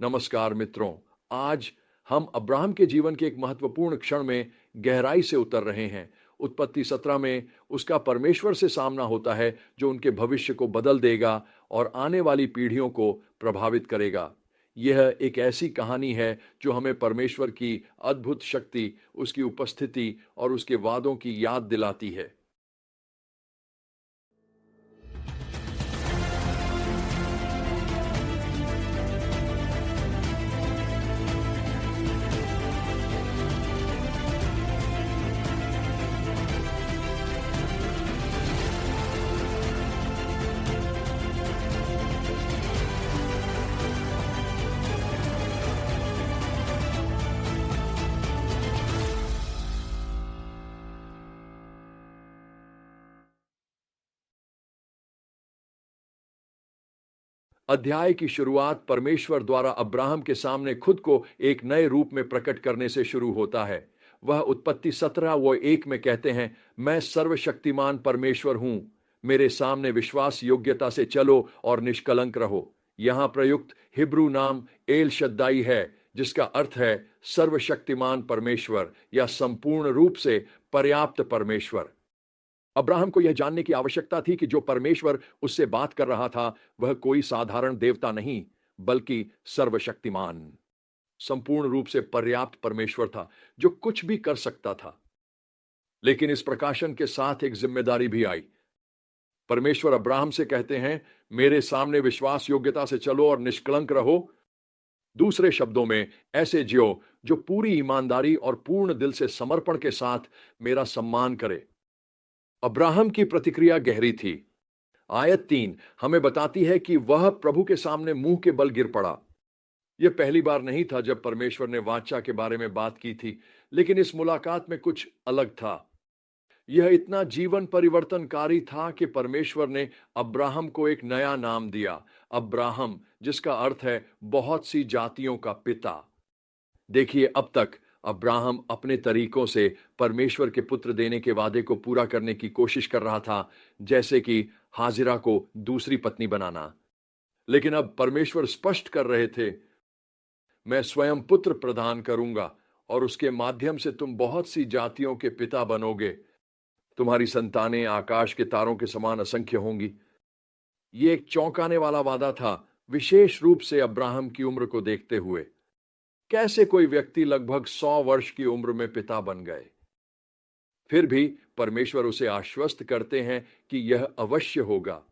नमस्कार मित्रों। आज हम अब्राहम के जीवन के एक महत्वपूर्ण क्षण में गहराई से उतर रहे हैं। उत्पत्ति 17 में उसका परमेश्वर से सामना होता है जो उनके भविष्य को बदल देगा और आने वाली पीढ़ियों को प्रभावित करेगा। यह एक ऐसी कहानी है जो हमें परमेश्वर की अद्भुत शक्ति, उसकी उपस्थिति और उसके वादों की याद दिलाती है। अध्याय की शुरुआत परमेश्वर द्वारा अब्राहम के सामने खुद को एक नए रूप में प्रकट करने से शुरू होता है। वह उत्पत्ति 17:1 में कहते हैं, मैं सर्वशक्तिमान परमेश्वर हूं, मेरे सामने विश्वास योग्यता से चलो और निष्कलंक रहो। यहां प्रयुक्त हिब्रू नाम एल शद्दाई है, जिसका अर्थ है सर्वशक्तिमान परमेश्वर या संपूर्ण रूप से पर्याप्त परमेश्वर। अब्राहम को यह जानने की आवश्यकता थी कि जो परमेश्वर उससे बात कर रहा था वह कोई साधारण देवता नहीं, बल्कि सर्वशक्तिमान, संपूर्ण रूप से पर्याप्त परमेश्वर था जो कुछ भी कर सकता था। लेकिन इस प्रकाशन के साथ एक जिम्मेदारी भी आई। परमेश्वर अब्राहम से कहते हैं, मेरे सामने विश्वास योग्यता से चलो और निष्कलंक रहो। दूसरे शब्दों में, ऐसे जियो जो पूरी ईमानदारी और पूर्ण दिल से समर्पण के साथ मेरा सम्मान करे। अब्राहम की प्रतिक्रिया गहरी थी। आयत 3 हमें बताती है कि वह प्रभु के सामने मुंह के बल गिर पड़ा। यह पहली बार नहीं था जब परमेश्वर ने वाचा के बारे में बात की थी, लेकिन इस मुलाकात में कुछ अलग था। यह इतना जीवन परिवर्तनकारी था कि परमेश्वर ने अब्राहम को एक नया नाम दिया, अब्राहम, जिसका अर्थ है बहुत सी जातियों का पिता। देखिए, अब तक अब्राहम अपने तरीकों से परमेश्वर के पुत्र देने के वादे को पूरा करने की कोशिश कर रहा था, जैसे कि हाजिरा को दूसरी पत्नी बनाना। लेकिन अब परमेश्वर स्पष्ट कर रहे थे, मैं स्वयं पुत्र प्रदान करूंगा और उसके माध्यम से तुम बहुत सी जातियों के पिता बनोगे। तुम्हारी संतानें आकाश के तारों के समान असंख्य होंगी। यह एक चौंकाने वाला वादा था, विशेष रूप से अब्राहम की उम्र को देखते हुए। कैसे कोई व्यक्ति लगभग 100 वर्ष की उम्र में पिता बन गए? फिर भी परमेश्वर उसे आश्वस्त करते हैं कि यह अवश्य होगा।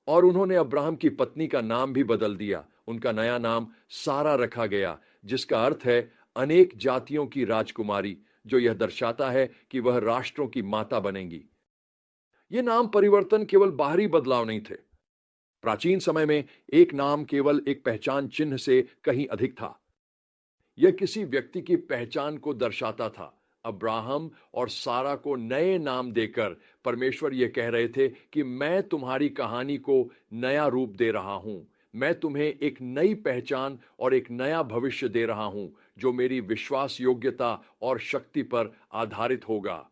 और उन्होंने अब्राहम की पत्नी का नाम भी बदल दिया। उनका नया नाम सारा रखा गया, जिसका अर्थ है अनेक जातियों की राजकुमारी, जो यह दर्शाता है कि वह राष्ट्रों की माता बनेंगी। यह नाम परिवर्तन केवल बाहरी बदलाव नहीं थे। प्राचीन समय में एक नाम केवल एक पहचान चिन्ह से कहीं अधिक था। यह किसी व्यक्ति की पहचान को दर्शाता था। अब्राहम और सारा को नए नाम देकर परमेश्वर यह कह रहे थे कि मैं तुम्हारी कहानी को नया रूप दे रहा हूं। मैं तुम्हें एक नई पहचान और एक नया भविष्य दे रहा हूं, जो मेरी विश्वास योग्यता और शक्ति पर आधारित होगा।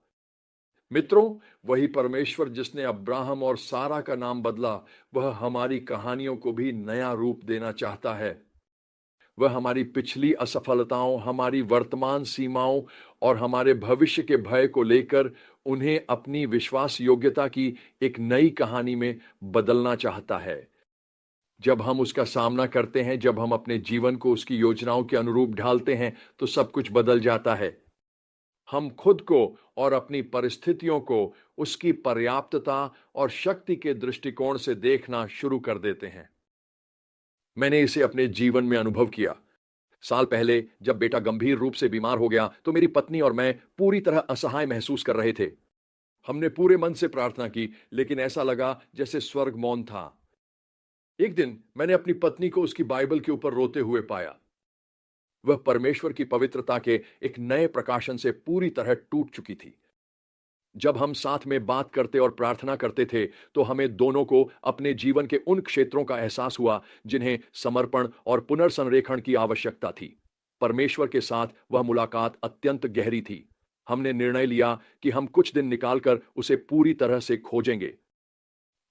मित्रों, वही परमेश्वर जिसने अब्राहम और सारा का नाम बदला, वह हमारी कहानियों को भी नया रूप देना चाहता है। वह हमारी पिछली असफलताओं, हमारी वर्तमान सीमाओं और हमारे भविष्य के भय को लेकर उन्हें अपनी विश्वास योग्यता की एक नई कहानी में बदलना चाहता है। जब हम उसका सामना करते हैं, जब हम अपने जीवन को उसकी योजनाओं के अनुरूप ढालते हैं, तो सब कुछ बदल जाता है। हम खुद को और अपनी परिस्थितियों को उसकी पर्याप्तता और शक्ति के दृष्टिकोण से देखना शुरू कर देते हैं। मैंने इसे अपने जीवन में अनुभव किया। साल पहले जब बेटा गंभीर रूप से बीमार हो गया, तो मेरी पत्नी और मैं पूरी तरह असहाय महसूस कर रहे थे। हमने पूरे मन से प्रार्थना की, लेकिन ऐसा लगा जैसे स्वर्ग मौन था। एक दिन मैंने अपनी पत्नी को उसकी बाइबल के ऊपर रोते हुए पाया। वह परमेश्वर की पवित्रता के एक नए प्रकाशन से पूरी तरह टूट चुकी थी। जब हम साथ में बात करते और प्रार्थना करते थे, तो हमें दोनों को अपने जीवन के उन क्षेत्रों का एहसास हुआ जिन्हें समर्पण और पुनर्संरेखण की आवश्यकता थी। परमेश्वर के साथ वह मुलाकात अत्यंत गहरी थी। हमने निर्णय लिया कि हम कुछ दिन निकालकर उसे पूरी तरह से खोजेंगे।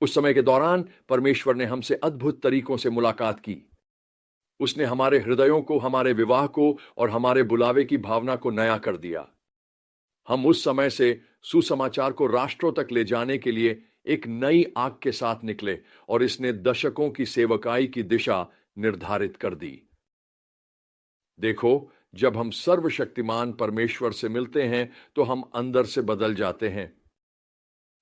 उस समय के दौरान परमेश्वर ने हमसे अद्भुत तरीकों से मुलाकात की। उसने हमारे हृदयों को, हमारे विवाह को और हमारे बुलावे की भावना को नया कर दिया। हम उस समय से सुसमाचार को राष्ट्रों तक ले जाने के लिए एक नई आग के साथ निकले और इसने दशकों की सेवकाई की दिशा निर्धारित कर दी। देखो, जब हम सर्वशक्तिमान परमेश्वर से मिलते हैं तो हम अंदर से बदल जाते हैं।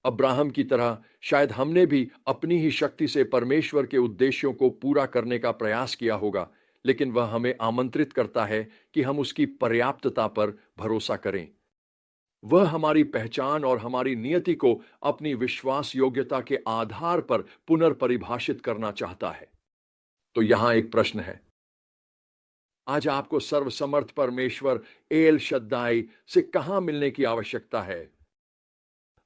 अब्राहम की तरह शायद हमने भी अपनी ही शक्ति से परमेश्वर के उद्देश्यों को पूरा करने का प्रयास किया होगा, लेकिन वह हमें आमंत्रित करता है कि हम उसकी पर्याप्तता पर भरोसा करें। वह हमारी पहचान और हमारी नियति को अपनी विश्वास योग्यता के आधार पर पुनर्परिभाषित करना चाहता है। तो यहां एक प्रश्न है, आज आपको सर्वसमर्थ परमेश्वर एल शद्दाई से कहां मिलने की आवश्यकता है?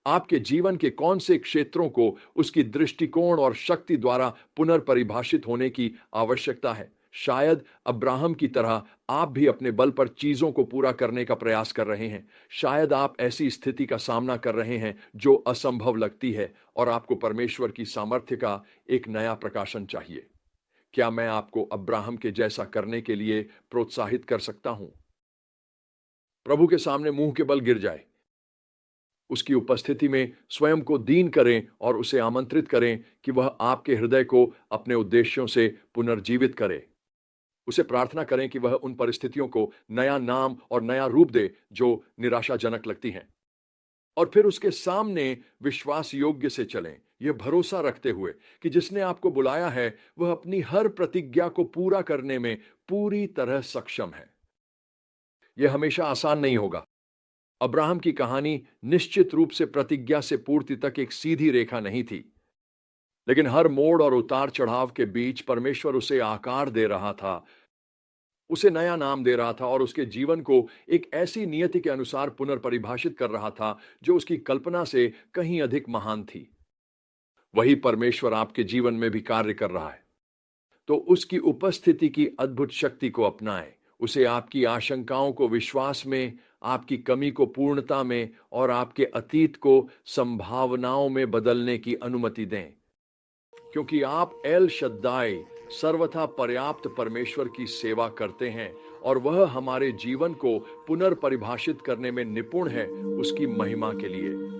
आपके जीवन के कौन से क्षेत्रों को उसकी दृष्टिकोण और शक्ति द्वारा पुनर्परिभाषित होने की आवश्यकता है? शायद अब्राहम की तरह आप भी अपने बल पर चीजों को पूरा करने का प्रयास कर रहे हैं। शायद आप ऐसी स्थिति का सामना कर रहे हैं जो असंभव लगती है और आपको परमेश्वर की सामर्थ्य का एक नया प्रकाशन चाहिए। क्या मैं आपको अब्राहम के जैसा करने के लिए प्रोत्साहित कर सकता हूं? प्रभु के सामने मुंह के बल गिर जाए, उसकी उपस्थिति में स्वयं को दीन करें और उसे आमंत्रित करें कि वह आपके हृदय को अपने उद्देश्यों से पुनर्जीवित करे। उसे प्रार्थना करें कि वह उन परिस्थितियों को नया नाम और नया रूप दे जो निराशाजनक लगती हैं, और फिर उसके सामने विश्वास योग्य से चलें, यह भरोसा रखते हुए कि जिसने आपको बुलाया है वह अपनी हर प्रतिज्ञा को पूरा करने में पूरी तरह सक्षम है। यह हमेशा आसान नहीं होगा। अब्राहम की कहानी निश्चित रूप से प्रतिज्ञा से पूर्ति तक एक सीधी रेखा नहीं थी, लेकिन हर मोड़ और उतार चढ़ाव के बीच परमेश्वर उसे आकार दे रहा था, उसे नया नाम दे रहा था और उसके जीवन को एक ऐसी नियति के अनुसार पुनर्परिभाषित कर रहा था जो उसकी कल्पना से कहीं अधिक महान थी। वही परमेश्वर आपके जीवन में भी कार्य कर रहा है। तो उसकी उपस्थिति की अद्भुत शक्ति को अपनाएं, उसे आपकी आशंकाओं को विश्वास में, आपकी कमी को पूर्णता में और आपके अतीत को संभावनाओं में बदलने की अनुमति दें, क्योंकि आप एल शद्दाई सर्वथा पर्याप्त परमेश्वर की सेवा करते हैं और वह हमारे जीवन को पुनर्परिभाषित करने में निपुण है उसकी महिमा के लिए।